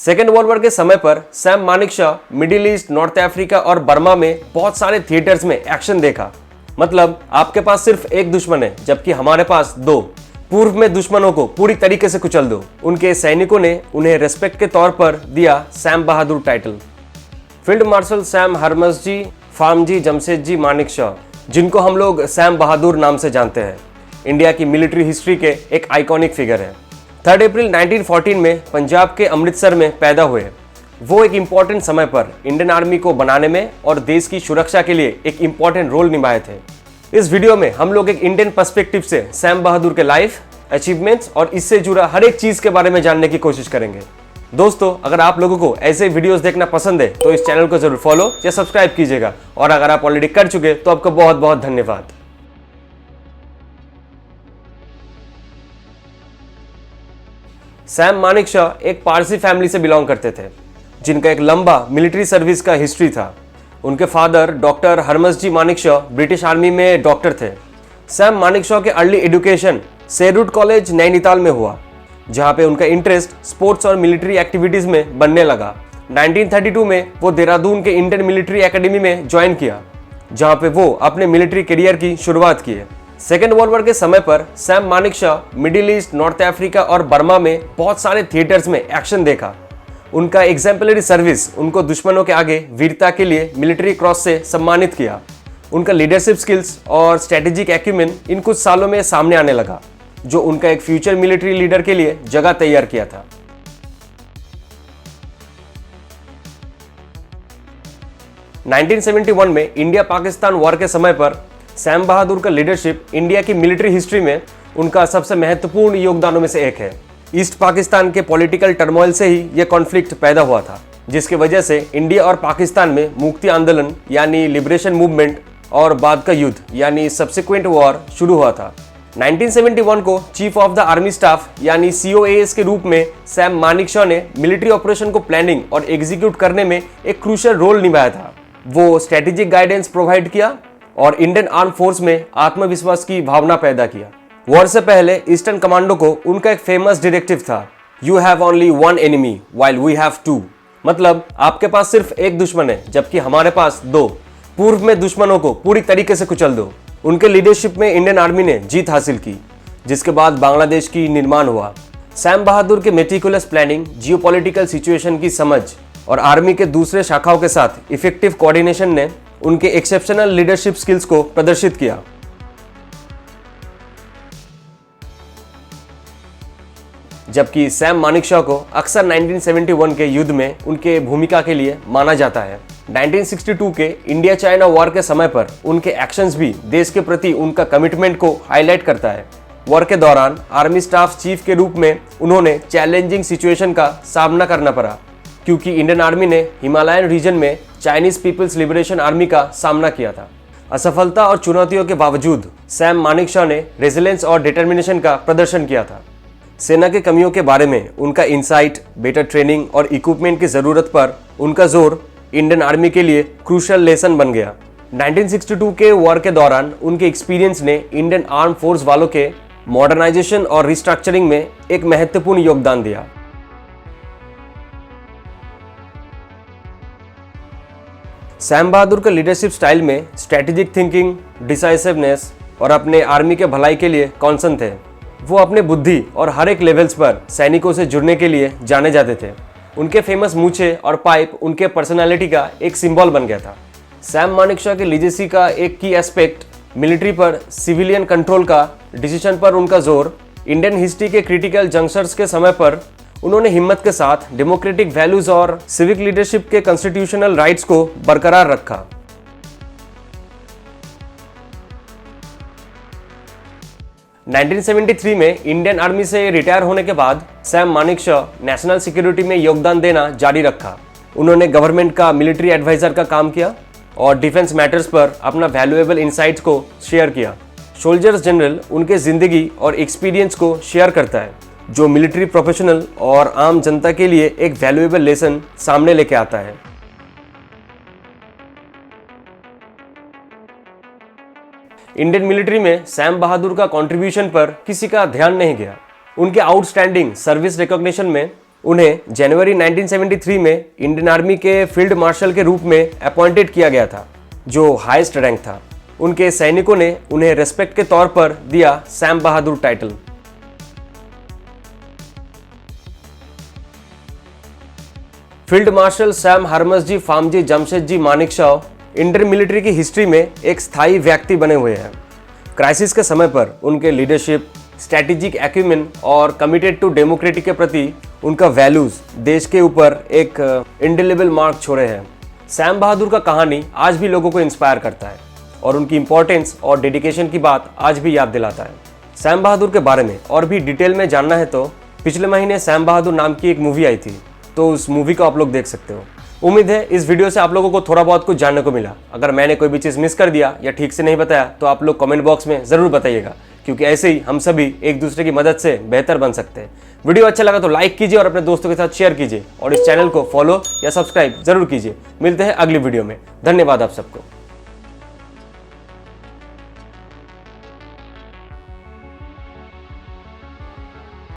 Second world war के समय पर Sam Manekshaw middle east, north Africa और बर्मा में बहुत सारे थिएटर्स में एक्शन देखा। मतलब आपके पास सिर्फ एक दुश्मन है जबकि हमारे पास दो। पूर्व में दुश्मनों को पूरी तरीके से कुचल दो। उनके सैनिकों ने उन्हें रेस्पेक्ट के तौर पर दिया Sam Bahadur title. Field marshal Sam Hormusji Framji Jamshedji Manekshaw, जिनको हम लोग सैम बहादुर नाम से जानते हैं, इंडिया की मिलिट्री हिस्ट्री के एक आइकॉनिक फिगर है। 3 अप्रैल 1914 में पंजाब के अमृतसर में पैदा हुए। वो एक इम्पॉर्टेंट समय पर इंडियन आर्मी को बनाने में और देश की सुरक्षा के लिए एक इम्पॉर्टेंट रोल निभाए थे। इस वीडियो में हम लोग एक इंडियन पर्सपेक्टिव से सैम बहादुर के लाइफ, अचीवमेंट्स और इससे जुड़ा हर एक चीज के बारे में जानने की कोशिश करेंगे। दोस्तों, अगर आप लोगों को ऐसे वीडियोस देखना पसंद है तो इस चैनल को जरूर फॉलो या सब्सक्राइब कीजिएगा, और अगर आप ऑलरेडी कर चुके तो आपका बहुत बहुत धन्यवाद। सैम मानेकशॉ एक पारसी फैमिली से बिलोंग करते थे, जिनका एक लंबा मिलिट्री सर्विस का हिस्ट्री था। उनके father doctor Hormusji Manekshaw British army में डॉक्टर थे। सैम मानेकशॉ के early education Sherwood college Nainital में हुआ, जहां पे उनका इंटरेस्ट स्पोर्ट्स और मिलिट्री एक्टिविटीज में बनने लगा। 1932 में वो देहरादून के इंडियन मिलिट्री एकेडमी में ज्वाइन किया, जहां पे वो अपने मिलिट्री करियर की शुरुआत किए। सेकेंड वर्ल्ड वॉर के समय पर Sam Manekshaw middle east, north Africa और बर्मा में बहुत सारे थिएटर्स में एक्शन देखा। उनका एग्जाम्पलरी सर्विस उनको दुश्मनों के आगे वीरता के लिए मिलिट्री क्रॉस से सम्मानित किया। उनका लीडरशिप स्किल्स और स्ट्रेटेजिक एक्यूमेन इन कुछ सालों में सामने आने लगा, जो उनका एक फ्यूचर मिलिट्री लीडर के लिए जगह तैयार किया था। नाइनटीन 1971 में इंडिया पाकिस्तान वॉर के समय पर सैम बहादुर का लीडरशिप इंडिया की मिलिट्री हिस्ट्री में उनका सबसे महत्वपूर्ण योगदानों में से एक है। ईस्ट पाकिस्तान के पॉलिटिकल टर्मोइल से ही यह कॉन्फ्लिक्ट पैदा हुआ था, जिसकी वजह से इंडिया और पाकिस्तान में मुक्ति आंदोलन यानी लिबरेशन मूवमेंट और बाद का युद्ध यानी सब्सिक्वेंट वॉर शुरू हुआ था। 1971 को chief of the army staff यानी COAS के रूप में सैम मानेकशॉ ने मिलिट्री ऑपरेशन को प्लानिंग और एग्जीक्यूट करने में एक क्रूशियल रोल निभाया था। वो स्ट्रेटेजिक गाइडेंस प्रोवाइड किया और इंडियन आर्म फोर्स में आत्मविश्वास की भावना पैदा किया। वॉर से पहले ईस्टर्न कमांडो को उनका एक फेमस डायरेक्टिव था, you have only one enemy while we have two. मतलब आपके पास सिर्फ एक दुश्मन है जबकि हमारे पास दो। पूर्व में दुश्मनों को पूरी तरीके से कुचल दो। उनके लीडरशिप में इंडियन आर्मी ने जीत हासिल की, जिसके बाद बांग्लादेश की निर्माण हुआ। सैम बहादुर के मेटिकुलस प्लानिंग, जियोपॉलिटिकल सिचुएशन की समझ और आर्मी के दूसरे शाखाओं के साथ इफेक्टिव कोऑर्डिनेशन ने उनके एक्सेप्शनल लीडरशिप स्किल्स को प्रदर्शित किया। जबकि सैम मानेकशॉ को अक्सर 1971 के युद्ध में उनके भूमिका के लिए माना जाता है। 1962 के इंडिया चाइना वॉर के समय पर उनके एक्शंस भी देश के प्रति उनका कमिटमेंट को हाईलाइट करता है। वॉर के दौरान आर्मी स्टाफ चीफ के रूप में उन्होंने चैलेंजिंग सिचुएशन का सामना करना पड़ा, क्योंकि इंडियन आर्मी ने हिमालयन रीजन में चाइनीज पीपल्स लिबरेशन आर्मी का सामना किया था। असफलता और चुनौतियों के बावजूद सैम मानेकशॉ ने रेजिलेंस और डिटर्मिनेशन का प्रदर्शन किया था। सेना के कमियों के बारे में उनका इंसाइट, बेटर ट्रेनिंग और इक्विपमेंट की जरूरत पर उनका जोर इंडियन आर्मी के लिए क्रूशियल लेसन बन गया। 1962 के वॉर के दौरान उनके एक्सपीरियंस ने इंडियन आर्म फोर्स वालों के मॉडर्नाइजेशन और रिस्ट्रक्चरिंग में एक महत्वपूर्ण योगदान दिया। सैम बहादुर का लीडरशिप स्टाइल में स्ट्रेटेजिक थिंकिंग, डिसाइसिवनेस और अपने आर्मी के भलाई के लिए कॉन्सर्न थे। वो अपने बुद्धि और हर एक लेवल्स पर सैनिकों से जुड़ने के लिए जाने जाते थे। उनके फेमस मूछे और पाइप उनके पर्सनालिटी का एक सिंबल बन गया था। सैम मानेकशॉ के लीजेसी का एक की एस्पेक्ट मिलिट्री पर सिविलियन कंट्रोल का डिसीजन पर उनका जोर। इंडियन हिस्ट्री के क्रिटिकल जंक्शंस के समय पर उन्होंने हिम्मत के साथ डेमोक्रेटिक वैल्यूज और सिविक लीडरशिप के कॉन्स्टिट्यूशनल राइट्स को बरकरार रखा। नाइनटीन 1973 में इंडियन आर्मी से रिटायर होने के बाद सैम मानेकशॉ नेशनल सिक्योरिटी में योगदान देना जारी रखा। उन्होंने गवर्नमेंट का मिलिट्री एडवाइजर का काम किया और डिफेंस मैटर्स पर अपना वैल्यूएबल इंसाइट्स को शेयर किया। सोल्जर्स जनरल उनके जिंदगी और एक्सपीरियंस को शेयर करता है, जो मिलिट्री प्रोफेशनल और आम जनता के लिए एक वैल्यूएबल लेसन सामने लेके आता है। इंडियन मिलिट्री में सैम बहादुर का कंट्रीब्यूशन पर किसी का ध्यान नहीं गया। उनके आउटस्टैंडिंग सर्विस रिकॉग्निशन में उन्हें जनवरी 1973 में इंडियन आर्मी के फील्ड मार्शल के रूप में अपॉइंटेड किया गया था, जो हाईएस्ट रैंक था। उनके सैनिकों ने उन्हें रेस्पेक्ट के तौर पर दिया Sam Bahadur title. Field marshal Sam Hormusji Framji Jamshedji Manekshaw Indian military की हिस्ट्री में एक स्थायी व्यक्ति बने हुए हैं। क्राइसिस के समय पर उनके लीडरशिप, स्ट्रैटेजिक एक्यूमेन और कमिटेड टू डेमोक्रेसी के प्रति उनका वैल्यूज देश के ऊपर एक इंडेलिबल मार्क छोड़े हैं। सैम बहादुर का कहानी आज भी लोगों को इंस्पायर करता है और उनकी इंपॉर्टेंस और डेडिकेशन की बात आज भी याद दिलाता है। सैम बहादुर के बारे में और भी डिटेल में जानना है तो पिछले महीने सैम बहादुर नाम की एक मूवी आई थी, तो उस मूवी को आप लोग देख सकते हो। उम्मीद है इस वीडियो से आप लोगों को थोड़ा बहुत कुछ जानने को मिला। अगर मैंने कोई भी चीज़ मिस कर दिया या ठीक से नहीं बताया तो आप लोग कमेंट बॉक्स में ज़रूर बताइएगा, क्योंकि ऐसे ही हम सभी एक दूसरे की मदद से बेहतर बन सकते हैं। वीडियो अच्छा लगा तो लाइक कीजिए और अपने दोस्तों के साथ शेयर कीजिए और इस चैनल को फॉलो या सब्सक्राइब जरूर कीजिए। मिलते हैं अगली वीडियो में। धन्यवाद आप सबको।